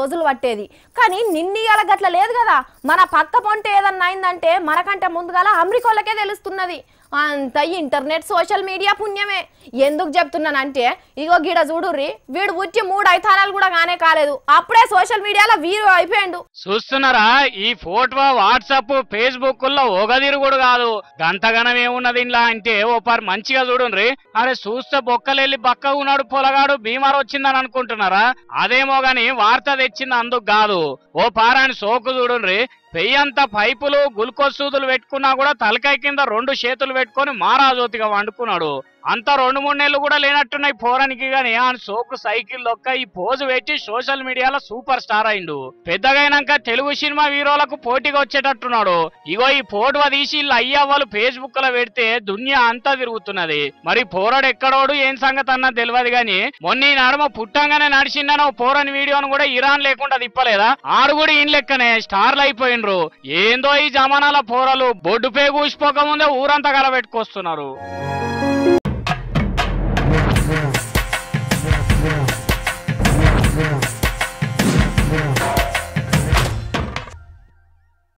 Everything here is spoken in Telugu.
రోజులు పట్టేది. కానీ నిన్నీయాల గట్ల లేదు కదా. మన పక్క పొంటే ఏదన్నా అయిందంటే మనకంటే ముందుగాల అమెరికాలకే తెలుస్తున్నది. అంత ఇంటర్నెట్ సోషల్ మీడియా పుణ్యమే. ఎందుకు చెప్తున్నానంటే ఇగో గిడ చూడుర్రి, వీడు వచ్చి 3 ఐతానాలు కూడా కానే కాలేదు, అప్పుడే సోషల్ మీడియాలో వీరు అయిపోయిండు. చూస్తున్నారా, ఈ ఫోటో వాట్సాప్ ఫేస్బుక్ లో ఒగదిరుగుడు కాదు, గంతగనం ఏమున్నది ఇంట్లో అంటే ఓ పారు మంచిగా చూడుండ్రి. అరే చూస్తే బొక్కలెళ్ళి బక్క ఉన్నాడు పొలగాడు బీమార్ వచ్చిందని అనుకుంటున్నారా? అదేమో గాని వార్త తెచ్చింది అందుకు కాదు. ఓ పారాని సోకు చూడుండ్రి, పెయ్యంతా పైపులు గ్లూకోజ్ సూదులు పెట్టుకున్నా కూడా తలకాయ కింద 2 చేతులు పెట్టుకొని మారాజోతిగా వండుకున్నాడు. అంతా 2-3 నెలలు కూడా లేనట్టున్నాయి పోరానికి. గాని ఆ సోకు సైకిల్ లొక్క ఈ పోజు పెట్టి సోషల్ మీడియాలో సూపర్ స్టార్ అయిండు. పెద్దగైనాక తెలుగు సినిమా హీరోలకు పోటీగా వచ్చేటట్టున్నాడు. ఇగో ఈ ఫోటో తీసి వీళ్ళు అయ్యవ్వలు ఫేస్బుక్ లో పెడితే దునియా అంతా తిరుగుతున్నది. మరి పోరాడు ఎక్కడోడు ఏం సంగతి అన్నది తెలియదు గాని మొన్న ఈ నడుమ పుట్టంగానే నడిచిండని ఓ పోరని వీడియోను కూడా ఇరాన్ లేకుండా తిప్పలేదా? ఆడు కూడా ఈయన లెక్కనే స్టార్లు అయిపోయిండ్రు. ఏందో ఈ జమానాల పోరలు బొడ్డు పేగు ఊసిపోక ముందే ఊరంతా కలబెట్టుకొస్తున్నారు.